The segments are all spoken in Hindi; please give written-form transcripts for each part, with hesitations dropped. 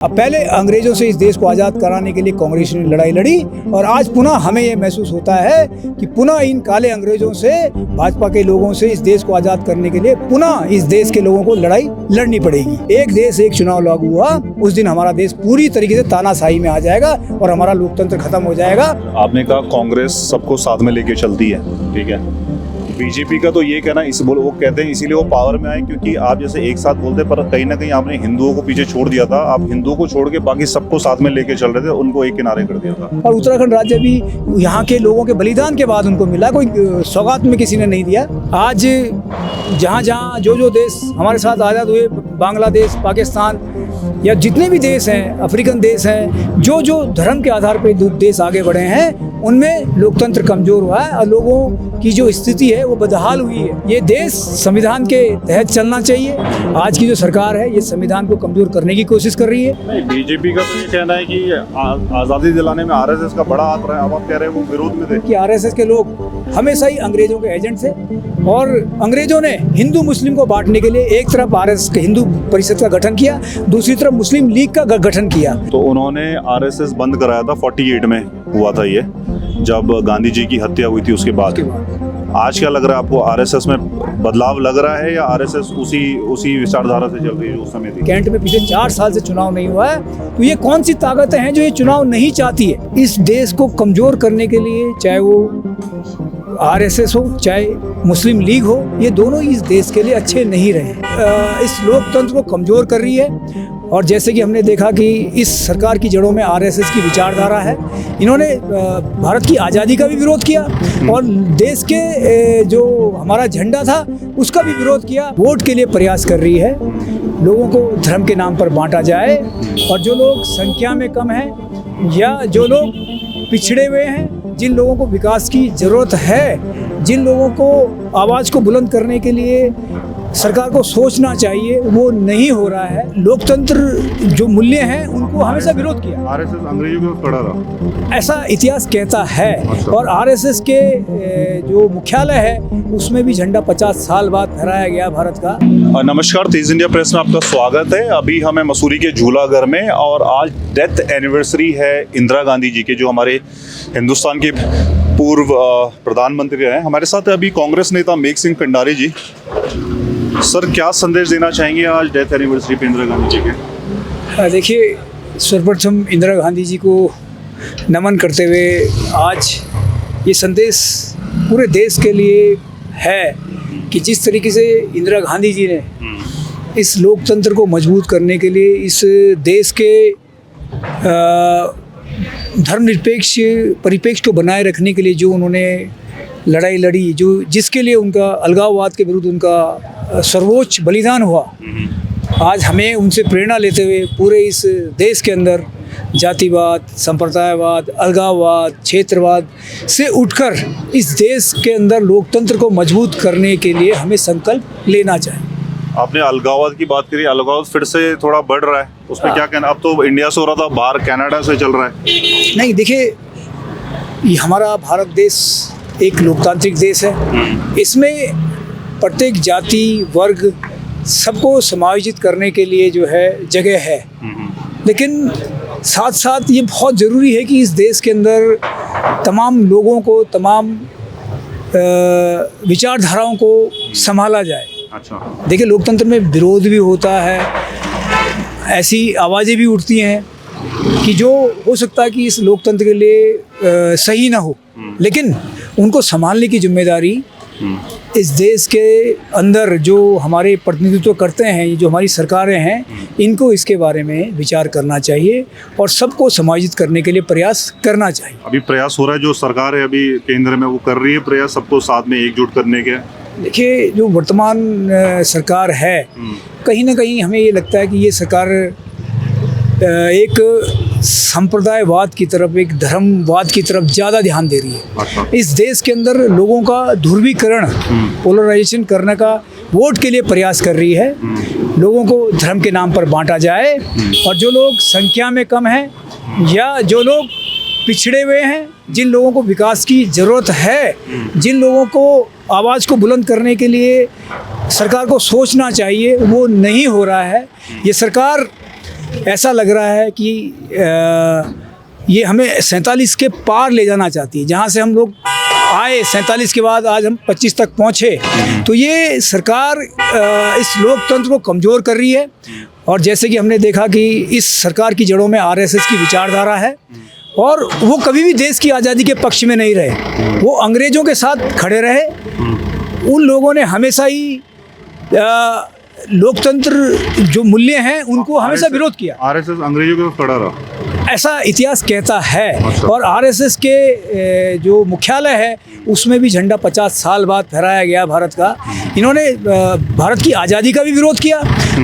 अब पहले अंग्रेजों से इस देश को आज़ाद कराने के लिए कांग्रेस ने लड़ाई लड़ी और आज पुनः हमें ये महसूस होता है कि पुनः इन काले अंग्रेजों से भाजपा के लोगों से इस देश को आज़ाद करने के लिए पुनः इस देश के लोगों को लड़ाई लड़नी पड़ेगी। एक देश एक चुनाव लागू हुआ, उस दिन हमारा देश पूरी तरीके से तानाशाही में आ जाएगा और हमारा लोकतंत्र खत्म हो जाएगा। आपने कहा कांग्रेस सबको साथ में लेके चलती है, ठीक है। बीजेपी का तो ये कहना वो कहते हैं इसीलिए वो पावर में आए क्योंकि आप जैसे एक साथ बोलते, पर कहीं ना कहीं आपने हिंदुओं को पीछे छोड़ दिया था। आप हिंदुओं को छोड़ के बाकी सबको साथ में लेके चल रहे थे, उनको एक किनारे कर दिया था। और उत्तराखंड राज्य भी यहाँ के लोगों के बलिदान के बाद उनको मिला, कोई सौगात में किसी ने नहीं दिया। आज जहाँ जहाँ जो देश हमारे साथ आज़ाद हुए, बांग्लादेश, पाकिस्तान या जितने भी देश हैं, अफ्रीकन देश हैं, जो धर्म के आधार पर देश आगे बढ़े हैं, उनमें लोकतंत्र कमजोर हुआ है और लोगों की जो स्थिति है वो बदहाल हुई है। ये देश संविधान के तहत चलना चाहिए। आज की जो सरकार है ये संविधान को कमजोर करने की कोशिश कर रही है। नहीं, बीजेपी का तो ये कहना है कि आज़ादी दिलाने में आरएसएस का बड़ा हाथ रहा है। अब आप कह रहे हैं वो विरोध में थे कि आरएसएस के लोग हमेशा ही अंग्रेजों के एजेंट थे और अंग्रेजों ने हिंदू मुस्लिम को बांटने के लिए एक तरफ आरएसएस के हिंदू परिषद का गठन किया, दूसरी तरफ मुस्लिम लीग का गठन किया। तो उन्होंने आरएसएस बंद कराया था 48 में हुआ था ये, जब गांधी जी की हत्या हुई थी उसके बाद। आज क्या लग रहा है आपको, आरएसएस में बदलाव लग रहा है या आरएसएस उसी विचारधारा से चल रही है जो उस समय थी? कैंट में पिछले 4 साल से चुनाव नहीं हुआ है, तो ये कौन सी ताकतें हैं जो ये चुनाव नहीं चाहती है? इस देश को कमजोर करने के लिए चाहे वो आरएसएस हो चाहे मुस्लिम लीग हो, ये दोनों इस देश के लिए अच्छे नहीं रहे। इस लोकतंत्र को कमजोर कर रही है। और जैसे कि हमने देखा कि इस सरकार की जड़ों में आरएसएस की विचारधारा है। इन्होंने भारत की आज़ादी का भी विरोध किया और देश के जो हमारा झंडा था उसका भी विरोध किया। वोट के लिए प्रयास कर रही है, लोगों को धर्म के नाम पर बांटा जाए और जो लोग संख्या में कम हैं या जो लोग पिछड़े हुए हैं, जिन लोगों को विकास की ज़रूरत है, जिन लोगों को आवाज़ को बुलंद करने के लिए सरकार को सोचना चाहिए, वो नहीं हो रहा है। लोकतंत्र जो मूल्य हैं उनको हमेशा विरोध किया। आरएसएस अंग्रेजों के खड़ा रहा, ऐसा इतिहास कहता है। और आरएसएस के जो मुख्यालय है उसमें भी झंडा 50 साल बाद फहराया गया भारत का। नमस्कार, तेज इंडिया प्रेस में आपका स्वागत है। अभी हमें मसूरी के झूलाघर में और आज डेथ एनिवर्सरी है इंदिरा गांधी जी के, जो हमारे हिंदुस्तान के पूर्व प्रधानमंत्री रहे। हमारे साथ अभी कांग्रेस नेता मेघ सिंह कंडारी जी। सर, क्या संदेश देना चाहेंगे आज डेथ एनिवर्सरी पे इंदिरा गांधी जी के? देखिए, सर्वप्रथम इंदिरा गांधी जी को नमन करते हुए आज ये संदेश पूरे देश के लिए है कि जिस तरीके से इंदिरा गांधी जी ने इस लोकतंत्र को मजबूत करने के लिए, इस देश के धर्मनिरपेक्ष परिप्रेक्ष्य को बनाए रखने के लिए जो उन्होंने लड़ाई लड़ी, जो जिसके लिए उनका अलगाववाद के विरुद्ध उनका सर्वोच्च बलिदान हुआ, आज हमें उनसे प्रेरणा लेते हुए पूरे इस देश के अंदर जातिवाद, संप्रदायवाद, अलगाववाद, क्षेत्रवाद से उठकर इस देश के अंदर लोकतंत्र को मजबूत करने के लिए हमें संकल्प लेना चाहिए। आपने अलगाववाद की बात करी, अलगाव फिर से थोड़ा बढ़ रहा है, उस पर क्या कहना? अब तो इंडिया से हो रहा था, बाहर कनाडा से चल रहा है। नहीं, देखिए, ये हमारा भारत देश एक लोकतांत्रिक देश है। इसमें प्रत्येक जाति वर्ग सबको समायोजित करने के लिए जो है जगह है, लेकिन साथ साथ ये बहुत ज़रूरी है कि इस देश के अंदर तमाम लोगों को, तमाम विचारधाराओं को संभाला जाए। अच्छा, देखिए, लोकतंत्र में विरोध भी होता है, ऐसी आवाज़ें भी उठती हैं कि जो हो सकता है कि इस लोकतंत्र के लिए सही ना हो, लेकिन उनको संभालने की जिम्मेदारी इस देश के अंदर जो हमारे प्रतिनिधित्व करते हैं, जो हमारी सरकारें हैं, इनको इसके बारे में विचार करना चाहिए और सबको समायोजित करने के लिए प्रयास करना चाहिए। अभी प्रयास हो रहा है, जो सरकार है अभी केंद्र में वो कर रही है प्रयास सबको साथ में एकजुट करने के। देखिए, जो वर्तमान सरकार है, कहीं ना कहीं हमें ये लगता है कि ये सरकार एक संप्रदायवाद की तरफ, एक धर्मवाद की तरफ ज़्यादा ध्यान दे रही है। अच्छा। इस देश के अंदर लोगों का ध्रुवीकरण, पोलराइजेशन करने का वोट के लिए प्रयास कर रही है। लोगों को धर्म के नाम पर बांटा जाए और जो लोग संख्या में कम हैं या जो लोग पिछड़े हुए हैं, जिन लोगों को विकास की ज़रूरत है, जिन लोगों को आवाज़ को बुलंद करने के लिए सरकार को सोचना चाहिए, वो नहीं हो रहा है। ये सरकार ऐसा लग रहा है कि ये हमें 47 के पार ले जाना चाहती है। जहाँ से हम लोग आए 47 के बाद आज हम 25 तक पहुँचे, तो ये सरकार इस लोकतंत्र को कमज़ोर कर रही है। और जैसे कि हमने देखा कि इस सरकार की जड़ों में आरएसएस की विचारधारा है और वो कभी भी देश की आज़ादी के पक्ष में नहीं रहे, वो अंग्रेज़ों के साथ खड़े रहे। उन लोगों ने हमेशा ही लोकतंत्र जो मूल्य हैं उनको हमेशा विरोध किया। आरएसएस अंग्रेजों के साथ खड़ा रहा, ऐसा इतिहास कहता है। अच्छा। और आरएसएस के जो मुख्यालय है उसमें भी झंडा 50 साल बाद फहराया गया भारत का। इन्होंने भारत की आज़ादी का भी विरोध किया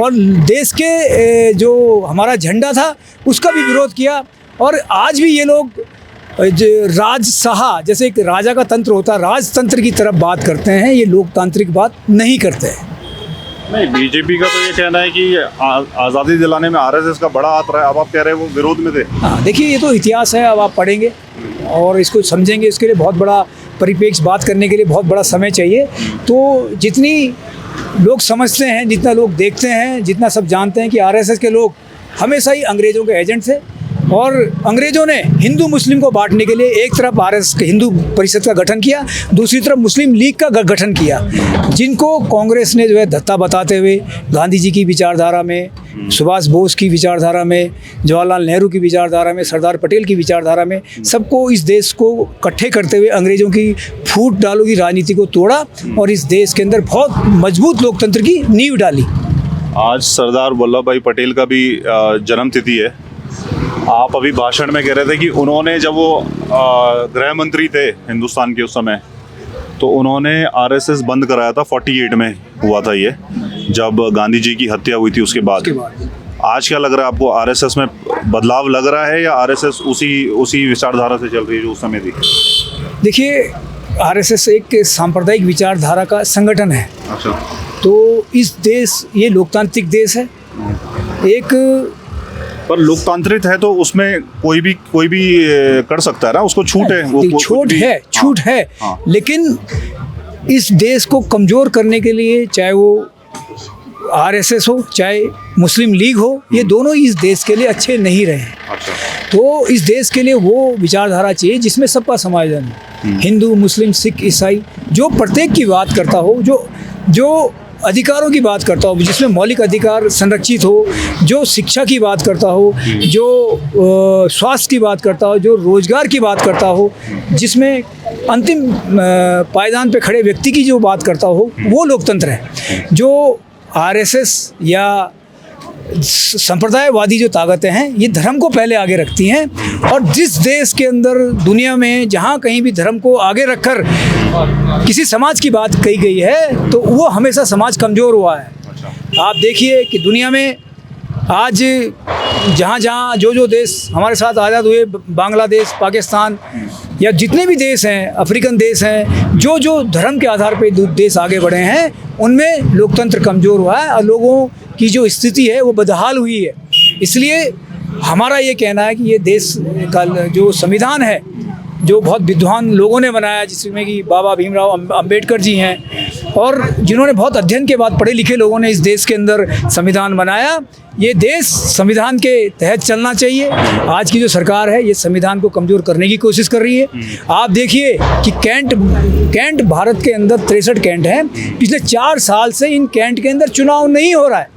और देश के जो हमारा झंडा था उसका भी विरोध किया। और आज भी ये लोग राजशाह, जैसे एक राजा का तंत्र होता है, राजतंत्र की तरफ बात करते हैं, ये लोकतांत्रिक बात नहीं करते हैं। नहीं, बीजेपी का तो ये कहना है कि आज़ादी दिलाने में आरएसएस का बड़ा हाथ रहा है। अब आप कह रहे हैं वो विरोध में थे। हाँ, देखिए ये तो इतिहास है, अब आप पढ़ेंगे और इसको समझेंगे। इसके लिए बहुत बड़ा परिप्रेक्ष्य बात करने के लिए बहुत बड़ा समय चाहिए। तो जितनी लोग समझते हैं, जितना लोग देखते हैं, जितना सब जानते हैं कि आरएसएस के लोग हमेशा ही अंग्रेज़ों के एजेंट थे और अंग्रेज़ों ने हिंदू मुस्लिम को बांटने के लिए एक तरफ आरएसएस के हिंदू परिषद का गठन किया, दूसरी तरफ मुस्लिम लीग का गठन किया, जिनको कांग्रेस ने जो है धत्ता बताते हुए गांधी जी की विचारधारा में, सुभाष बोस की विचारधारा में, जवाहरलाल नेहरू की विचारधारा में, सरदार पटेल की विचारधारा में, सबको इस देश को इकट्ठे करते हुए अंग्रेज़ों की फूट डालो की राजनीति को तोड़ा और इस देश के अंदर बहुत मजबूत लोकतंत्र की नींव डाली। आज सरदार वल्लभ भाई पटेल का भी जन्म तिथि है। आप अभी भाषण में कह रहे थे कि उन्होंने, जब वो गृह मंत्री थे हिंदुस्तान के उस समय, तो उन्होंने आरएसएस बंद कराया था। 48 में हुआ था ये, जब गांधी जी की हत्या हुई थी उसके बाद। आज क्या लग रहा है आपको, आरएसएस में बदलाव लग रहा है या आरएसएस उसी विचारधारा से चल रही है जो उस समय थी? देखिए, आरएसएस एक सांप्रदायिक विचारधारा का संगठन है। अच्छा। तो इस देश, ये लोकतांत्रिक देश है, एक पर लोकतांत्रिक है तो उसमें कोई भी कर सकता है ना, उसको छूट है। छूट है। हाँ। लेकिन इस देश को कमज़ोर करने के लिए, चाहे वो आरएसएस हो चाहे मुस्लिम लीग हो, ये दोनों इस देश के लिए अच्छे नहीं रहे। अच्छा। तो इस देश के लिए वो विचारधारा चाहिए जिसमें सबका समायोजन हो, हिंदू मुस्लिम सिख ईसाई, जो प्रत्येक की बात करता हो, जो अधिकारों की बात करता हो, जिसमें मौलिक अधिकार संरक्षित हो, जो शिक्षा की बात करता हो, जो स्वास्थ्य की बात करता हो, जो रोजगार की बात करता हो, जिसमें अंतिम पायदान पे खड़े व्यक्ति की जो बात करता हो, वो लोकतंत्र है। जो आरएसएस या संप्रदायवादी जो ताकतें हैं, ये धर्म को पहले आगे रखती हैं। और जिस देश के अंदर, दुनिया में जहाँ कहीं भी धर्म को आगे रखकर किसी समाज की बात कही गई है, तो वो हमेशा समाज कमज़ोर हुआ है। आप देखिए कि दुनिया में आज जहाँ जो देश हमारे साथ आज़ाद हुए, बांग्लादेश, पाकिस्तान या जितने भी देश हैं, अफ्रीकन देश हैं, जो धर्म के आधार पर देश आगे बढ़े हैं, उनमें लोकतंत्र कमज़ोर हुआ है और लोगों की जो स्थिति है वो बदहाल हुई है। इसलिए हमारा ये कहना है कि ये देश का जो संविधान है, जो बहुत विद्वान लोगों ने बनाया, जिसमें कि बाबा भीमराव अंबेडकर जी हैं और जिन्होंने बहुत अध्ययन के बाद, पढ़े लिखे लोगों ने इस देश के अंदर संविधान बनाया। ये देश संविधान के तहत चलना चाहिए। आज की जो सरकार है ये संविधान को कमज़ोर करने की कोशिश कर रही है। आप देखिए कि कैंट भारत के अंदर 63 कैंट हैं, पिछले 4 साल से इन कैंट के अंदर चुनाव नहीं हो रहा है।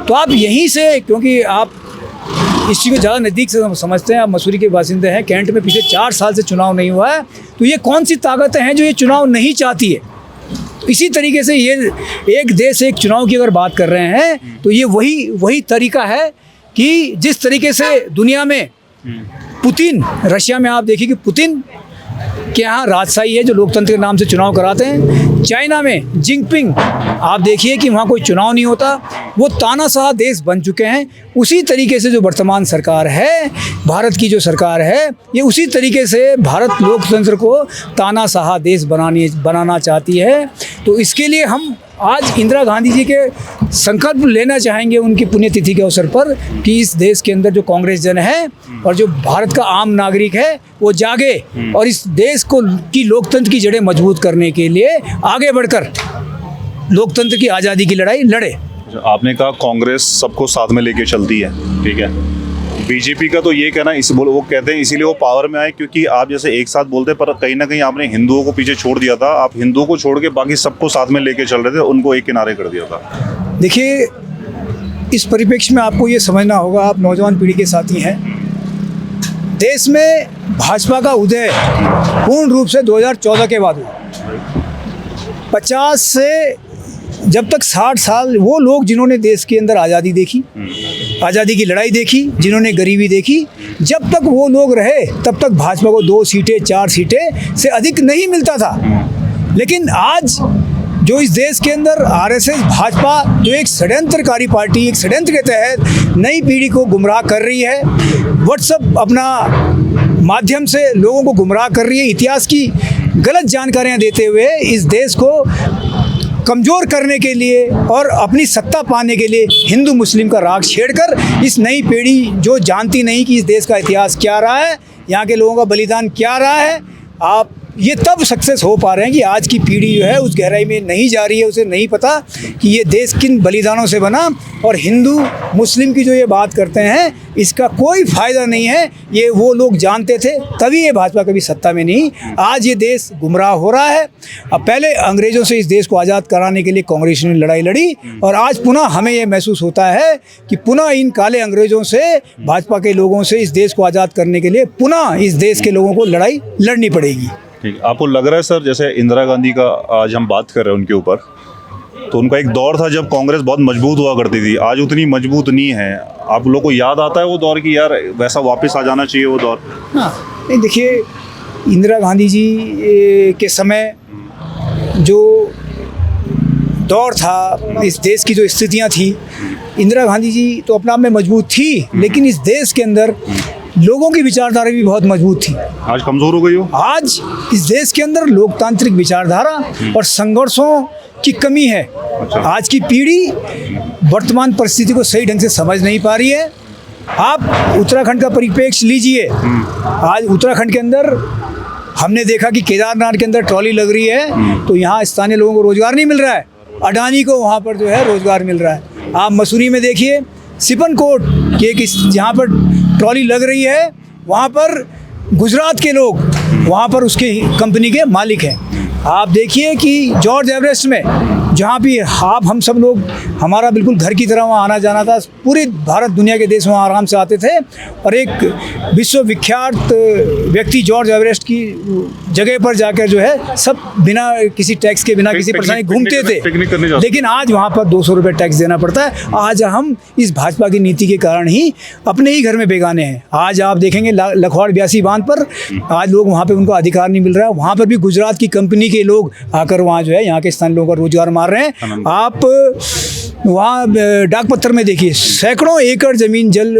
तो आप यहीं से, क्योंकि आप इस चीज़ को ज़्यादा नज़दीक से समझते हैं, आप मसूरी के बासिंदे हैं, कैंट में पिछले 4 साल से चुनाव नहीं हुआ है, तो ये कौन सी ताकतें हैं जो ये चुनाव नहीं चाहती है? तो इसी तरीके से ये एक देश एक चुनाव की अगर बात कर रहे हैं, तो ये वही तरीका है कि जिस तरीके से दुनिया में पुतिन, रशिया में आप देखिए कि पुतिन के यहाँ राजशाही है जो लोकतंत्र के नाम से चुनाव कराते हैं। चाइना में जिनपिंग, आप देखिए कि वहाँ कोई चुनाव नहीं होता, वो तानाशाह देश बन चुके हैं। उसी तरीके से जो वर्तमान सरकार है, भारत की जो सरकार है, ये उसी तरीके से भारत लोकतंत्र को तानाशाह देश बनाना चाहती है। तो इसके लिए हम आज इंदिरा गांधी जी के संकल्प लेना चाहेंगे उनकी पुण्यतिथि के अवसर पर कि इस देश के अंदर जो कांग्रेस जन है और जो भारत का आम नागरिक है वो जागे और इस देश को की लोकतंत्र की जड़ें मजबूत करने के लिए आगे बढ़कर लोकतंत्र की आज़ादी की लड़ाई लड़े। आपने कहा कांग्रेस सबको साथ में लेके चलती है, ठीक है। बीजेपी का तो ये कहना वो कहते हैं इसीलिए वो पावर में आए क्योंकि आप जैसे एक साथ बोलते, पर कहीं ना कहीं आपने हिंदुओं को पीछे छोड़ दिया था। आप हिंदुओं को छोड़ के बाकी सबको साथ में लेके चल रहे थे, उनको एक किनारे कर दिया था। देखिए, इस परिप्रेक्ष्य में आपको ये समझना होगा, आप नौजवान पीढ़ी के साथी हैं, देश में भाजपा का उदय पूर्ण रूप से 2014 के बाद हुआ। 50 से जब तक 60 साल वो लोग जिन्होंने देश के अंदर आज़ादी देखी, आज़ादी की लड़ाई देखी, जिन्होंने गरीबी देखी, जब तक वो लोग रहे तब तक भाजपा को 2 सीटें 4 सीटें से अधिक नहीं मिलता था। लेकिन आज जो इस देश के अंदर आरएसएस भाजपा जो एक षड्यंत्रकारी पार्टी, एक षड्यंत्र के तहत नई पीढ़ी को गुमराह कर रही है, व्हाट्सएप अपना माध्यम से लोगों को गुमराह कर रही है, इतिहास की गलत जानकारियां देते हुए इस देश को कमज़ोर करने के लिए और अपनी सत्ता पाने के लिए हिंदू मुस्लिम का राग छेड़कर इस नई पीढ़ी जो जानती नहीं कि इस देश का इतिहास क्या रहा है, यहाँ के लोगों का बलिदान क्या रहा है, आप ये तब सक्सेस हो पा रहे हैं कि आज की पीढ़ी जो है उस गहराई में नहीं जा रही है, उसे नहीं पता कि ये देश किन बलिदानों से बना। और हिंदू मुस्लिम की जो ये बात करते हैं इसका कोई फ़ायदा नहीं है, ये वो लोग जानते थे तभी ये भाजपा कभी सत्ता में नहीं। आज ये देश गुमराह हो रहा है। अब पहले अंग्रेज़ों से इस देश को आज़ाद कराने के लिए कांग्रेस ने लड़ाई लड़ी और आज पुनः हमें ये महसूस होता है कि पुनः इन काले अंग्रेज़ों से, भाजपा के लोगों से इस देश को आज़ाद करने के लिए पुनः इस देश के लोगों को लड़ाई लड़नी पड़ेगी। ठीक, आपको लग रहा है सर, जैसे इंदिरा गांधी का आज हम बात कर रहे हैं उनके ऊपर, तो उनका एक दौर था जब कांग्रेस बहुत मजबूत हुआ करती थी, आज उतनी मजबूत नहीं है। आप लोगों को याद आता है वो दौर कि यार वैसा वापस आ जाना चाहिए वो दौर? हाँ, नहीं, देखिए, इंदिरा गांधी जी के समय जो दौर था, इस देश की जो स्थितियाँ थी, इंदिरा गांधी जी तो अपने आप में मजबूत थी, लेकिन इस देश के अंदर लोगों की विचारधारा भी बहुत मजबूत थी। आज कमज़ोर हो गई हो। आज इस देश के अंदर लोकतांत्रिक विचारधारा और संघर्षों की कमी है। आज की पीढ़ी वर्तमान परिस्थिति को सही ढंग से समझ नहीं पा रही है। आप उत्तराखंड का परिप्रेक्ष्य लीजिए। आज उत्तराखंड के अंदर हमने देखा कि केदारनाथ के अंदर ट्रॉली लग रही है तो यहाँ स्थानीय लोगों को रोजगार नहीं मिल रहा है, अडानी को वहाँ पर जो है रोजगार मिल रहा है। आप मसूरी में देखिए, सिपनकोट के जहाँ पर ट्रॉली लग रही है वहाँ पर गुजरात के लोग वहाँ पर उसके कंपनी के मालिक हैं। आप देखिए कि जॉर्ज एवरेस्ट में जहाँ भी हम सब लोग, हमारा बिल्कुल घर की तरह वहाँ आना जाना था, पूरे भारत दुनिया के देश वहाँ आराम से आते थे और एक विश्वविख्यात व्यक्ति जॉर्ज एवरेस्ट की जगह पर जाकर जो है सब बिना किसी टैक्स के, बिना किसी परेशानी घूमते थे। लेकिन आज वहाँ पर 200 रुपये टैक्स देना पड़ता है। आज हम इस भाजपा की नीति के कारण ही अपने ही घर में बेगाने हैं। आज आप देखेंगे लखवाड़ ब्यासी बांध पर आज लोग वहाँ पर उनको अधिकार नहीं मिल रहा है। वहाँ पर भी गुजरात की कंपनी के लोग आकर वहाँ जो है यहाँ के स्थानीय लोगों का रोजगार मार रहे हैं। आप वहाँ डाक पत्थर में देखिए, सैकड़ों एकड़ ज़मीन जल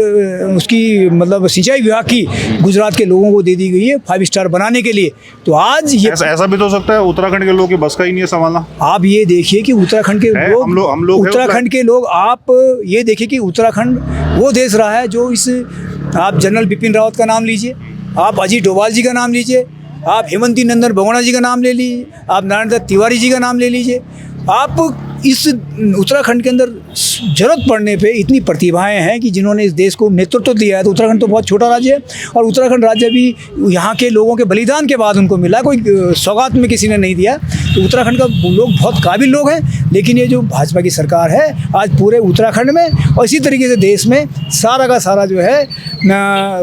उसकी मतलब सिंचाई विभाग की गुजरात के लोगों को दे दी गई है 5 स्टार बनाने के लिए। तो आज ये ऐसा भी तो हो सकता है उत्तराखंड के लोगों की बस का ही नहीं है संभालना। आप ये देखिए कि उत्तराखंड के लोग, हम लोग उत्तराखंड के लोग, आप ये देखिए कि उत्तराखंड वो देश रहा है जो इस, आप जनरल बिपिन रावत का नाम लीजिए, आप अजीत डोभाल जी का नाम लीजिए, आप हेमंती नंदन बहुगुणा जी का नाम ले लीजिए, आप नारायण दत्त तिवारी जी का नाम ले लीजिए। आप इस उत्तराखंड के अंदर जरूरत पड़ने पे इतनी प्रतिभाएं हैं कि जिन्होंने इस देश को नेतृत्व दिया है। तो उत्तराखंड तो बहुत छोटा राज्य है और उत्तराखंड राज्य भी यहाँ के लोगों के बलिदान के बाद उनको मिला, कोई सौगात में किसी ने नहीं दिया। तो उत्तराखंड का लोग बहुत काबिल लोग हैं। लेकिन ये जो भाजपा की सरकार है आज पूरे उत्तराखंड में और इसी तरीके से देश में सारा का सारा जो है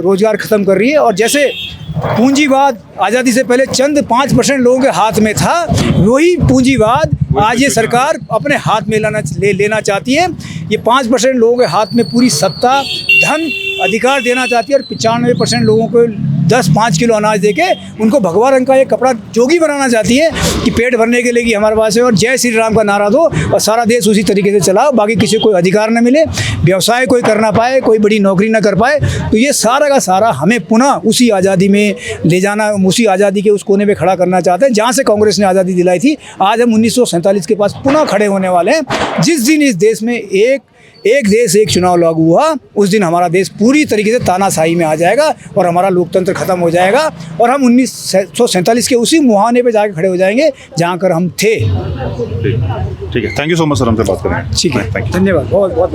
रोजगार ख़त्म कर रही है। और जैसे पूंजीवाद आज़ादी से पहले चंद 5% लोगों के हाथ में था, वही पूंजीवाद आज ये सरकार अपने हाथ में लेना चाहती है। ये 5% लोगों के हाथ में पूरी सत्ता, धन, अधिकार देना चाहती है और 95% लोगों को 10-5 किलो अनाज देके उनको भगवा रंग का एक कपड़ा जोगी बनाना चाहती है कि पेट भरने के लिए कि हमारे पास है और जय श्री राम का नारा दो और सारा देश उसी तरीके से चलाओ, बाकी किसी को कोई अधिकार न मिले, व्यवसाय कोई कर ना पाए, कोई बड़ी नौकरी ना कर पाए। तो ये सारा का सारा हमें पुनः उसी आज़ादी में ले जाना, उसी आज़ादी के उस कोने में खड़ा करना चाहते हैं जहाँ से कांग्रेस ने आज़ादी दिलाई थी। आज हम 1947 के पास पुनः खड़े होने वाले हैं। जिस दिन इस देश में एक एक देश एक चुनाव लागू हुआ, उस दिन हमारा देश पूरी तरीके से तानाशाही में आ जाएगा और हमारा लोकतंत्र खत्म हो जाएगा और हम 1947 के उसी मुहाने पे जाके खड़े हो जाएंगे जहाँ कर हम थे। ठीक है, thank you so much sir, हमसे बात करने। ठीक है, थैंक यू। धन्यवाद, बहुत बहुत।